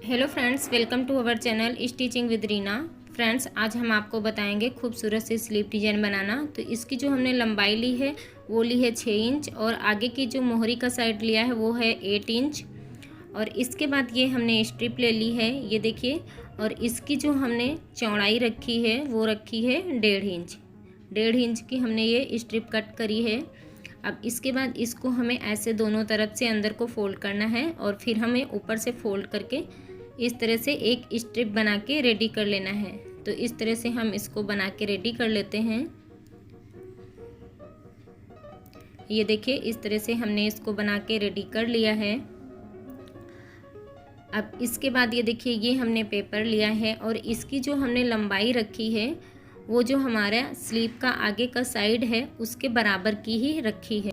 Hello friends, welcome to our channel stitching with Reena. Friends, आज हम आपको बताएंगे खूबसूरत सी स्लीव डिजाइन बनाना। तो इसकी जो हमने लंबाई ली है वो ली है 6 इंच और आगे की जो मोहरी का साइड लिया है वो है 8 इंच। और इसके बाद ये हमने स्ट्रिप ले ली है, ये देखिए। और इसकी जो हमने चौड़ाई रखी है वो रखी है 1.5 इंच। 1.5 इंच की हमने ये स्ट्रिप कट करी है। अब इसके बाद इसको हमें ऐसे दोनों तरफ से अंदर को फोल्ड करना है और फिर हमें ऊपर से फोल्ड करके इस तरह से एक स्ट्रिप बना के रेडी कर लेना है। तो इस तरह से हम इसको बना के रेडी कर लेते हैं। ये देखिए, इस तरह से हमने इसको बना के रेडी कर लिया है। अब इसके बाद ये देखिए, ये हमने पेपर लिया है और इसकी जो हमने लंबाई रखी है वो जो हमारा स्लीव का आगे का साइड है उसके बराबर की ही रखी है।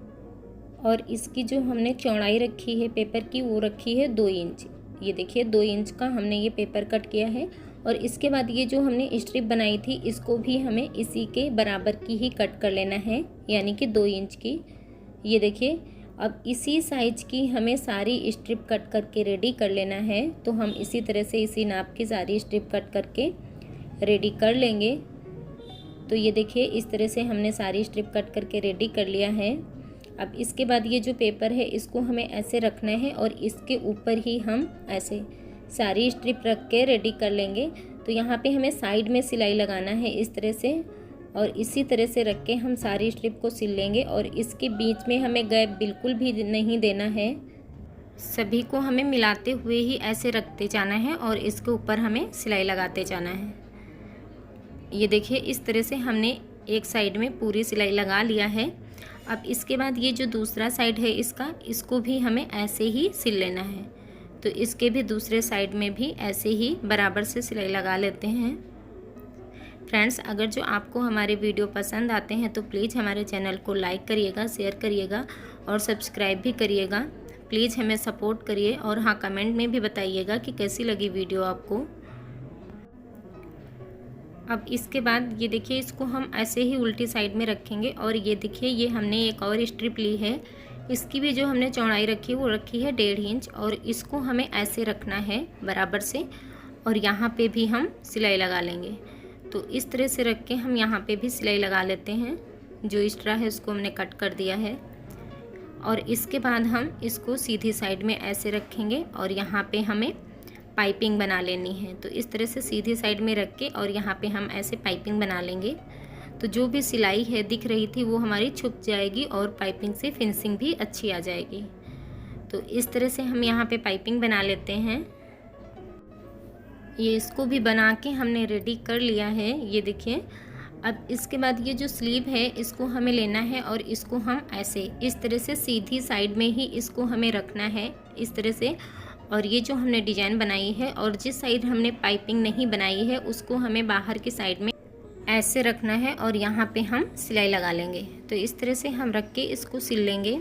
और इसकी जो हमने चौड़ाई रखी है पेपर की वो रखी है 2 इंच। ये देखिए, 2 इंच का हमने ये पेपर कट किया है। और इसके बाद ये जो हमने स्ट्रिप बनाई थी इसको भी हमें इसी के बराबर की ही कट कर लेना है, यानी कि 2 इंच की। ये देखिए, अब इसी साइज की हमें सारी स्ट्रिप कट करके रेडी कर लेना है। तो हम इसी तरह से इसी नाप की सारी स्ट्रिप कट करके रेडी कर लेंगे। तो ये देखिए, इस तरह से हमने सारी स्ट्रिप कट करके रेडी कर लिया है। अब इसके बाद ये जो पेपर है इसको हमें ऐसे रखना है और इसके ऊपर ही हम ऐसे सारी स्ट्रिप रख के रेडी कर लेंगे। तो यहाँ पे हमें साइड में सिलाई लगाना है इस तरह से, और इसी तरह से रख के हम सारी स्ट्रिप को सिल लेंगे। और इसके बीच में हमें गैप बिल्कुल भी नहीं देना है, सभी को हमें मिलाते हुए ही ऐसे रखते जाना है और इसके ऊपर हमें सिलाई लगाते जाना है। ये देखिए, इस तरह से हमने एक साइड में पूरी सिलाई लगा लिया है। अब इसके बाद ये जो दूसरा साइड है इसको भी हमें ऐसे ही सिल लेना है। तो इसके भी दूसरे साइड में भी ऐसे ही बराबर से सिलाई लगा लेते हैं। फ्रेंड्स, अगर जो आपको हमारे वीडियो पसंद आते हैं तो प्लीज़ हमारे चैनल को लाइक करिएगा, शेयर करिएगा और सब्सक्राइब भी करिएगा। प्लीज़ हमें सपोर्ट करिए और हाँ, कमेंट में भी बताइएगा कि कैसी लगी वीडियो आपको। अब इसके बाद ये देखिए, इसको हम ऐसे ही उल्टी साइड में रखेंगे। और ये देखिए, ये हमने एक और स्ट्रिप ली है, इसकी भी जो हमने चौड़ाई रखी है वो रखी है 1.5 इंच। और इसको हमें ऐसे रखना है बराबर से और यहाँ पे भी हम सिलाई लगा लेंगे। तो इस तरह से रख के हम यहाँ पे भी सिलाई लगा लेते हैं। जो एक्स्ट्रा है उसको हमने कट कर दिया है। और इसके बाद हम इसको सीधी साइड में ऐसे रखेंगे और यहाँ पे हमें पाइपिंग बना लेनी है। तो इस तरह से सीधी साइड में रख के और यहाँ पे हम ऐसे पाइपिंग बना लेंगे। तो जो भी सिलाई है दिख रही थी वो हमारी छुप जाएगी और पाइपिंग से फिनिशिंग भी अच्छी आ जाएगी। तो इस तरह से हम यहाँ पे पाइपिंग बना लेते हैं। ये इसको भी बना के हमने रेडी कर लिया है, ये देखिए। अब इसके बाद ये जो स्लीव है इसको हमें लेना है और इसको हम ऐसे इस तरह से सीधी साइड में ही इसको हमें रखना है इस तरह से। और ये जो हमने डिजाइन बनाई है और जिस साइड हमने पाइपिंग नहीं बनाई है उसको हमें बाहर की साइड में ऐसे रखना है और यहाँ पे हम सिलाई लगा लेंगे। तो इस तरह से हम रख के इसको सिल लेंगे।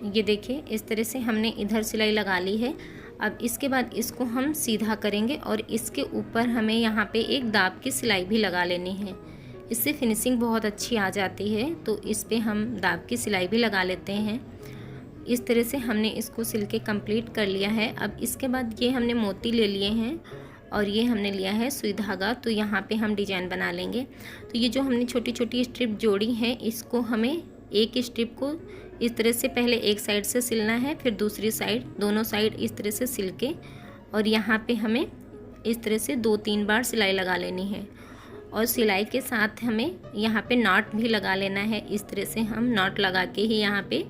ये देखिए, इस तरह से हमने इधर सिलाई लगा ली है। अब इसके बाद इसको हम सीधा करेंगे और इसके ऊपर हमें यहाँ पे एक दाब की सिलाई भी लगा लेनी है। इससे फिनिशिंग बहुत अच्छी आ जाती है। तो इस पे हम दाब की सिलाई भी लगा लेते हैं। इस तरह से हमने इसको सिल के कंप्लीट कर लिया है। अब इसके बाद ये हमने मोती ले लिए हैं और ये हमने लिया है सुई धागा। तो यहाँ पे हम डिजाइन बना लेंगे। तो ये जो हमने छोटी छोटी स्ट्रिप जोड़ी है इसको हमें एक स्ट्रिप को इस तरह से पहले एक साइड से सिलना है, फिर दूसरी साइड, दोनों साइड इस तरह से सिल के और यहाँ पे हमें इस तरह से 2-3 बार सिलाई लगा लेनी है। और सिलाई के साथ हमें यहाँ पे नॉट भी लगा लेना है। इस तरह से हम नॉट लगा के ही यहाँ पे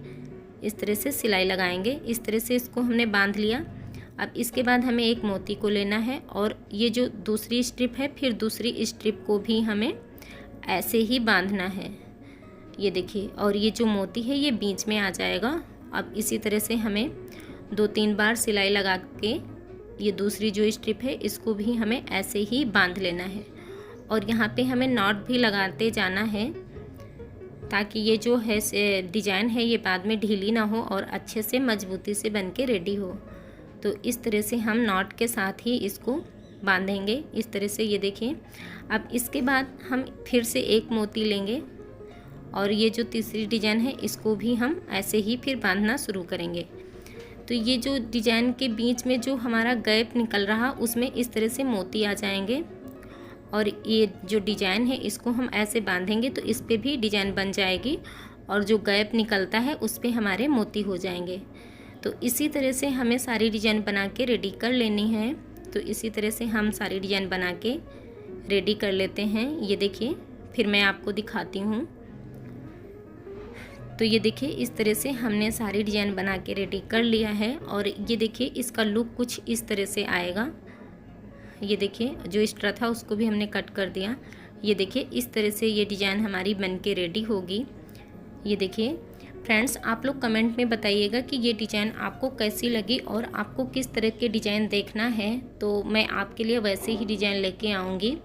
इस तरह से सिलाई लगाएंगे। इस तरह से इसको हमने बांध लिया। अब इसके बाद हमें एक मोती को लेना है और ये जो दूसरी स्ट्रिप है फिर दूसरी स्ट्रिप को भी हमें ऐसे ही बांधना है। ये देखिए, और ये जो मोती है ये बीच में आ जाएगा। अब इसी तरह से हमें 2-3 बार सिलाई लगा के ये दूसरी जो स्ट्रिप है इसको भी हमें ऐसे ही बांध लेना है। और यहाँ पे हमें नॉट भी लगाते जाना है ताकि ये जो है डिजाइन है ये बाद में ढीली ना हो और अच्छे से मजबूती से बन के रेडी हो। तो इस तरह से हम नॉट के साथ ही इसको बांधेंगे इस तरह से। ये देखिए, अब इसके बाद हम फिर से एक मोती लेंगे और ये जो तीसरी डिजाइन है इसको भी हम ऐसे ही फिर बांधना शुरू करेंगे। तो ये जो डिजाइन के बीच में जो हमारा गैप निकल रहा उसमें इस तरह से मोती आ जाएंगे। और ये जो डिजाइन है इसको हम ऐसे बांधेंगे तो इस पे भी डिजाइन बन जाएगी और जो गैप निकलता है उस पे हमारे मोती हो जाएंगे। तो इसी तरह से हमें सारी डिजाइन बना के रेडी कर लेनी है। तो इसी तरह से हम सारी डिजाइन बना के रेडी कर लेते हैं। ये देखिए, फिर मैं आपको दिखाती हूँ। तो ये देखिए, इस तरह से हमने सारी डिजाइन बना के रेडी कर लिया है। और ये देखिए, इसका लुक कुछ इस तरह से आएगा। ये देखिए, जो एक्स्ट्रा था उसको भी हमने कट कर दिया। ये देखिए, इस तरह से ये डिजाइन हमारी बन के रेडी होगी। ये देखिए फ्रेंड्स, आप लोग कमेंट में बताइएगा कि ये डिज़ाइन आपको कैसी लगी और आपको किस तरह के डिज़ाइन देखना है, तो मैं आपके लिए वैसे ही डिज़ाइन लेके आऊँगी।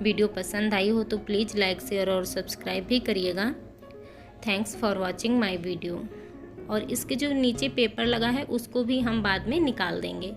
वीडियो पसंद आई हो तो प्लीज़ लाइक शेयर और सब्सक्राइब भी करिएगा। Thanks for watching my video. और इसके जो नीचे पेपर लगा है उसको भी हम बाद में निकाल देंगे।